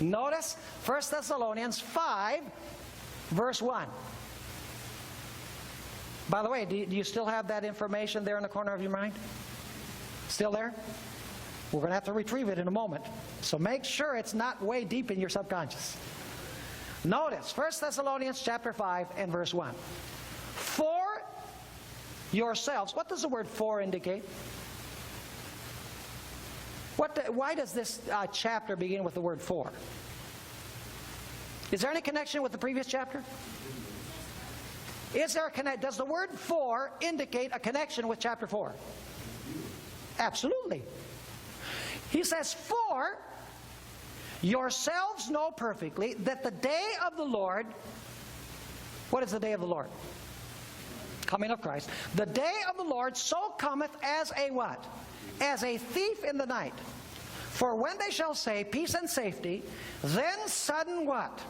Notice 1 Thessalonians 5, verse 1. By the way, do you still have that information there in the corner of your mind? Still there? We're going to have to retrieve it in a moment. So make sure it's not way deep in your subconscious. Notice 1 Thessalonians chapter 5 and verse 1. "For yourselves," what does the word "for" indicate? Why does this chapter begin with the word "for"? Is there any connection with the previous chapter? Is there does the word "for" indicate a connection with chapter 4? Absolutely. He says, "For yourselves know perfectly that the day of the Lord," what is the day of the Lord? Coming of Christ. "The day of the Lord so cometh as a" what? "As a thief in the night. For when they shall say peace and safety, then sudden" what?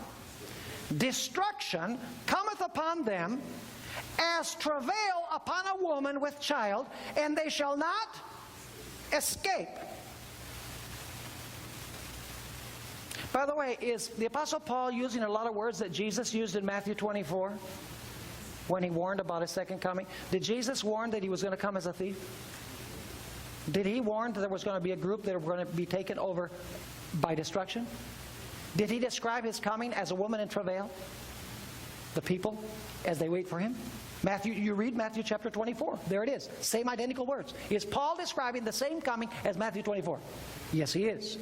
"Destruction cometh upon them, as travail upon a woman with child, and they shall not escape." By the way, is the Apostle Paul using a lot of words that Jesus used in Matthew 24 when he warned about his second coming? Did Jesus warn that he was going to come as a thief? Did he warn that there was going to be a group that were going to be taken over by destruction? Did he describe his coming as a woman in travail? The people, as they wait for him? You read Matthew chapter 24. There it is. Same identical words. Is Paul describing the same coming as Matthew 24? Yes, he is.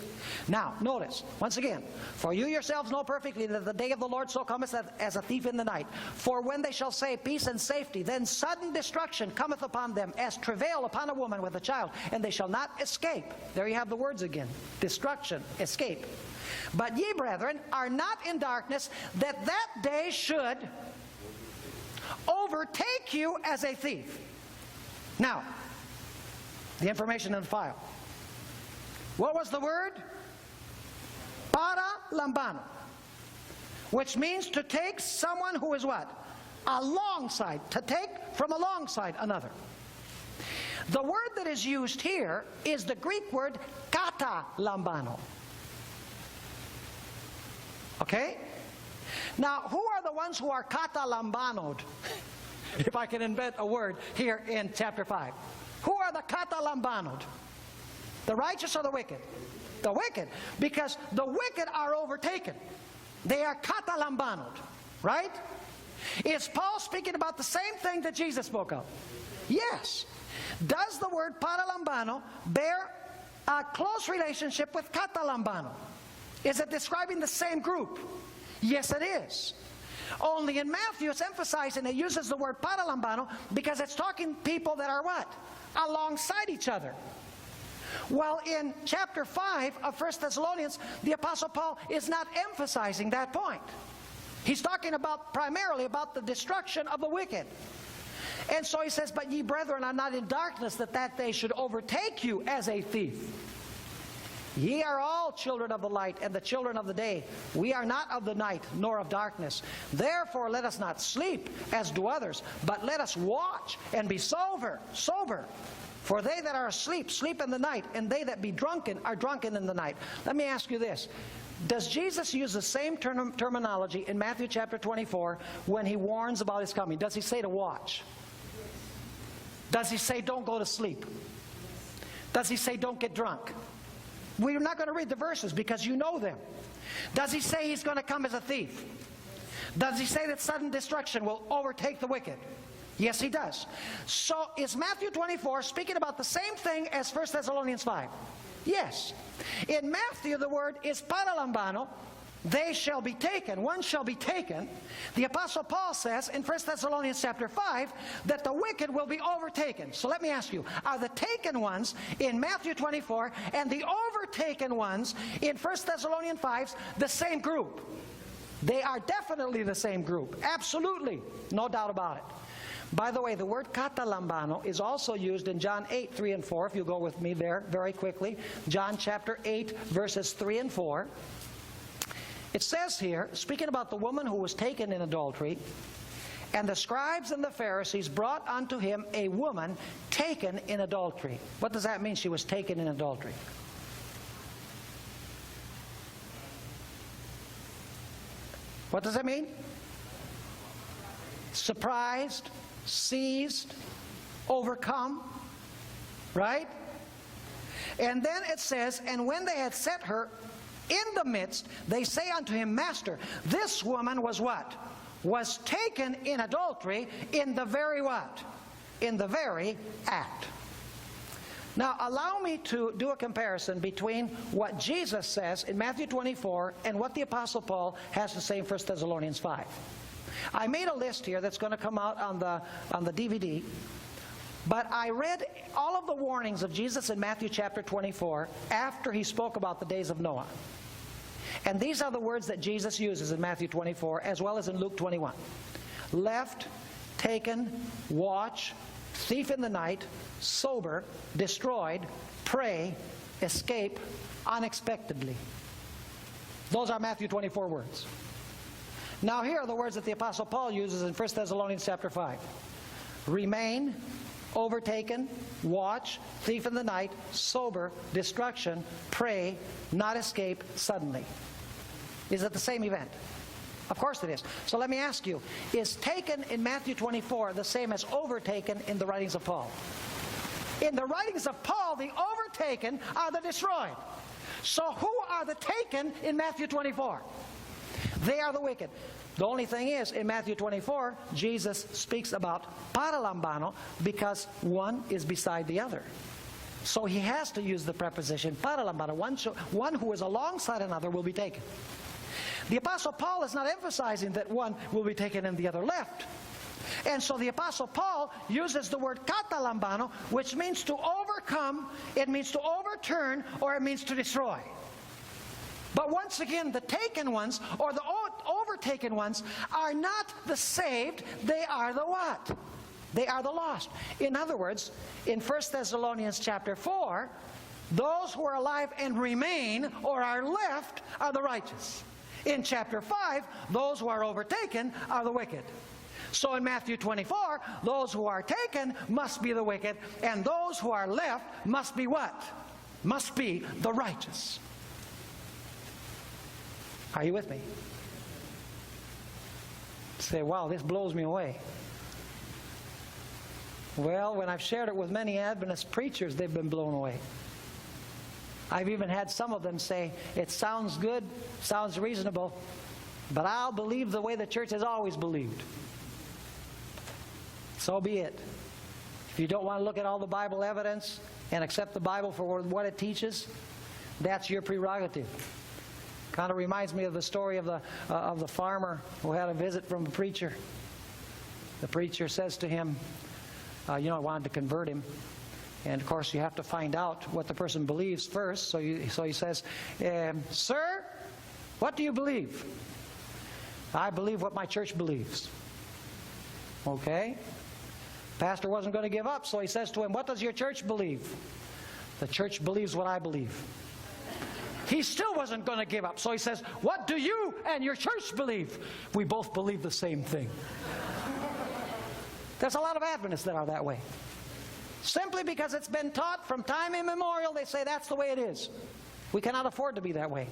Now, notice, once again, for you yourselves know perfectly that the day of the Lord so cometh as a thief in the night. For when they shall say peace and safety, then sudden destruction cometh upon them, as travail upon a woman with a child, and they shall not escape. There you have the words again. Destruction, escape. But ye, brethren, are not in darkness, that day should overtake you as a thief. Now, the information in the file. What was the word? Paralambano, which means to take someone who is what? Alongside. To take from alongside another. The word that is used here is the Greek word katalambano. Okay? Now, who are the ones who are katalambanoed? If I can invent a word here in chapter 5. Who are the katalambanoed? The righteous or the wicked? The wicked. Because the wicked are overtaken. They are katalambanoed. Right? Is Paul speaking about the same thing that Jesus spoke of? Yes. Does the word paralambano bear a close relationship with katalambano? Is it describing the same group? Yes, it is. Only in Matthew it's emphasized, and it uses the word paralambano because it's talking people that are what? Alongside each other. While in chapter 5 of 1 Thessalonians, the Apostle Paul is not emphasizing that point. He's talking about primarily about the destruction of the wicked. And so he says, but ye brethren are not in darkness, that day should overtake you as a thief. Ye are all children of the light and the children of the day. We are not of the night nor of darkness. Therefore let us not sleep as do others, but let us watch and be sober. For they that are asleep sleep in the night, and they that be drunken are drunken in the night. Let me ask you this. Does Jesus use the same terminology in Matthew chapter 24 when he warns about his coming? Does he say to watch? Does he say don't go to sleep? Does he say don't get drunk? We're not going to read the verses because you know them. Does he say he's going to come as a thief? Does he say that sudden destruction will overtake the wicked? Yes, he does. So is Matthew 24 speaking about the same thing as 1 Thessalonians 5? Yes. In Matthew, the word is paralambano. They shall be taken. One shall be taken. The Apostle Paul says in 1 Thessalonians chapter 5 that the wicked will be overtaken. So let me ask you, are the taken ones in Matthew 24 and the overtaken ones in 1 Thessalonians 5 the same group? They are definitely the same group. Absolutely. No doubt about it. By the way, the word katalambano is also used in John 8, 3 and 4. If you go with me there very quickly. John chapter 8, verses 3 and 4. It says here, speaking about the woman who was taken in adultery, and the scribes and the Pharisees brought unto him a woman taken in adultery. What does that mean, she was taken in adultery? What does that mean? Surprised, seized, overcome, right? And then it says, and when they had set her in the midst, they say unto him, Master, this woman was what? Was taken in adultery in the very what? In the very act. Now, allow me to do a comparison between what Jesus says in Matthew 24 and what the Apostle Paul has to say in 1 Thessalonians 5. I made a list here that's going to come out on the DVD. But I read all of the warnings of Jesus in Matthew chapter 24 after he spoke about the days of Noah. And these are the words that Jesus uses in Matthew 24 as well as in Luke 21. Left, taken, watch, thief in the night, sober, destroyed, pray, escape, unexpectedly. Those are Matthew 24 words. Now here are the words that the Apostle Paul uses in 1 Thessalonians chapter 5. Remain, overtaken, watch, thief in the night, sober, destruction, pray, not escape, suddenly. Is it the same event? Of course it is. So let me ask you, is taken in Matthew 24 the same as overtaken in the writings of Paul? In the writings of Paul, the overtaken are the destroyed. So who are the taken in Matthew 24? They are the wicked. The only thing is, in Matthew 24, Jesus speaks about paralambano because one is beside the other. So he has to use the preposition paralambano. One who is alongside another will be taken. The Apostle Paul is not emphasizing that one will be taken and the other left. And so the Apostle Paul uses the word katalambano, which means to overcome, it means to overturn, or it means to destroy. But once again, the taken ones, or the overtaken ones, are not the saved, they are the what? They are the lost. In other words, in 1 Thessalonians chapter 4, those who are alive and remain, or are left, are the righteous. In chapter 5, those who are overtaken are the wicked. So in Matthew 24, those who are taken must be the wicked, and those who are left must be what? Must be the righteous. Are you with me? Say, wow, this blows me away. Well, when I've shared it with many Adventist preachers, they've been blown away. I've even had some of them say, it sounds good, sounds reasonable, but I'll believe the way the church has always believed. So be it. If you don't want to look at all the Bible evidence and accept the Bible for what it teaches, that's your prerogative. Kind of reminds me of the story of the farmer who had a visit from the preacher. The preacher says to him, I wanted to convert him. And of course, you have to find out what the person believes first. So he says, sir, what do you believe? I believe what my church believes. Okay. Pastor wasn't going to give up, so he says to him, what does your church believe? The church believes what I believe. He still wasn't going to give up, so he says, what do you and your church believe? We both believe the same thing. There's a lot of Adventists that are that way. Simply because it's been taught from time immemorial, they say that's the way it is. We cannot afford to be that way.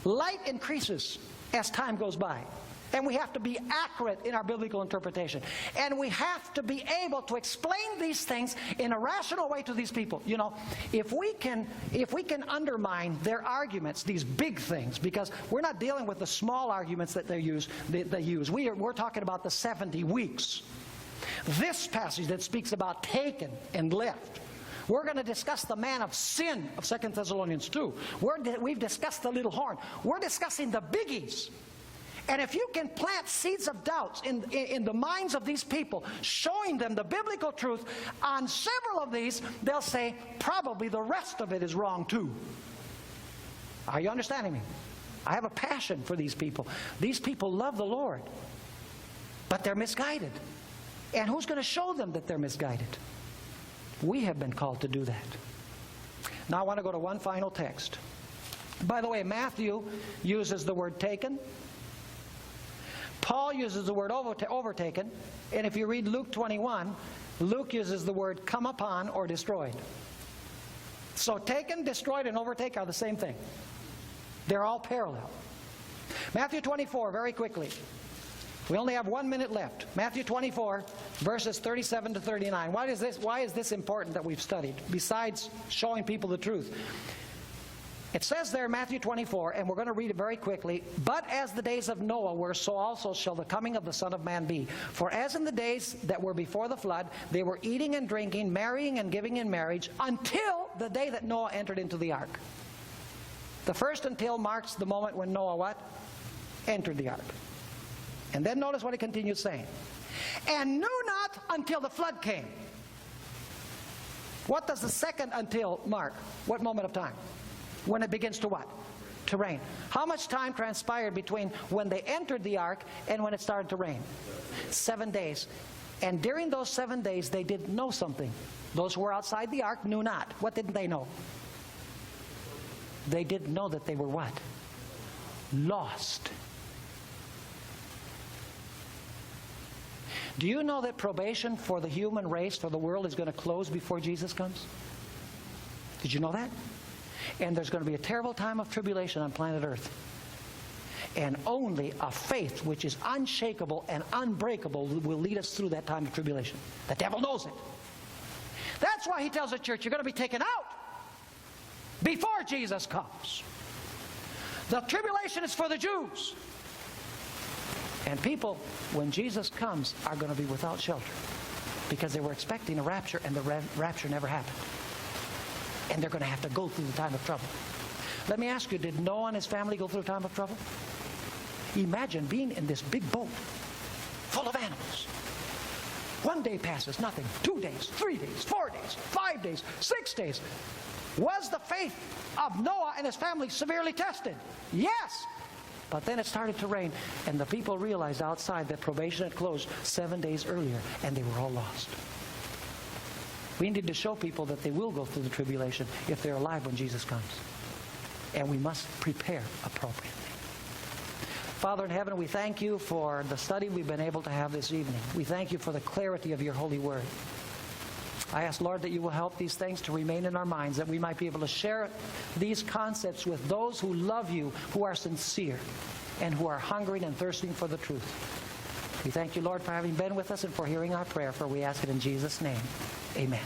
Light increases as time goes by. And we have to be accurate in our biblical interpretation. And we have to be able to explain these things in a rational way to these people. You know, if we can undermine their arguments, these big things, because we're not dealing with the small arguments that they use. We're talking about the 70 weeks. This passage that speaks about taken and left. We're going to discuss the man of sin of 2 Thessalonians 2. We've discussed the little horn. We're discussing the biggies. And if you can plant seeds of doubts in the minds of these people, showing them the biblical truth on several of these, they'll say, probably the rest of it is wrong too. Are you understanding me? I have a passion for these people. These people love the Lord, but they're misguided. And who's going to show them that they're misguided? We have been called to do that. Now I want to go to one final text. By the way, Matthew uses the word taken. Paul uses the word overtaken. And if you read Luke 21, Luke uses the word come upon or destroyed. So taken, destroyed, and overtake are the same thing. They're all parallel. Matthew 24, very quickly. We only have 1 minute left. Matthew 24, verses 37 to 39. Why is this important that we've studied, besides showing people the truth? It says there in Matthew 24, and we're going to read it very quickly, but as the days of Noah were, so also shall the coming of the Son of Man be. For as in the days that were before the flood, they were eating and drinking, marrying and giving in marriage, until the day that Noah entered into the ark. The first until marks the moment when Noah what? Entered the ark. And then notice what he continues saying. And knew not until the flood came. What does the second until mark? What moment of time? When it begins to what? To rain. How much time transpired between when they entered the ark and when it started to rain? 7 days. And during those 7 days, they did know something. Those who were outside the ark knew not. What didn't they know? They didn't know that they were what? Lost. Do you know that probation for the human race, for the world, is going to close before Jesus comes? Did you know that? And there's going to be a terrible time of tribulation on planet Earth. And only a faith which is unshakable and unbreakable will lead us through that time of tribulation. The devil knows it. That's why he tells the church, you're going to be taken out before Jesus comes. The tribulation is for the Jews. And people, when Jesus comes, are going to be without shelter because they were expecting a rapture, and the rapture never happened. And they're going to have to go through the time of trouble. Let me ask you, did Noah and his family go through a time of trouble? Imagine being in this big boat full of animals. 1 day passes, nothing. 2 days, 3 days, 4 days, 5 days, 6 days. Was the faith of Noah and his family severely tested? Yes. But then it started to rain, and the people realized outside that probation had closed 7 days earlier, and they were all lost. We need to show people that they will go through the tribulation if they're alive when Jesus comes. And we must prepare appropriately. Father in heaven, we thank you for the study we've been able to have this evening. We thank you for the clarity of your holy word. I ask, Lord, that you will help these things to remain in our minds, that we might be able to share these concepts with those who love you, who are sincere, and who are hungering and thirsting for the truth. We thank you, Lord, for having been with us and for hearing our prayer, for we ask it in Jesus' name. Amen.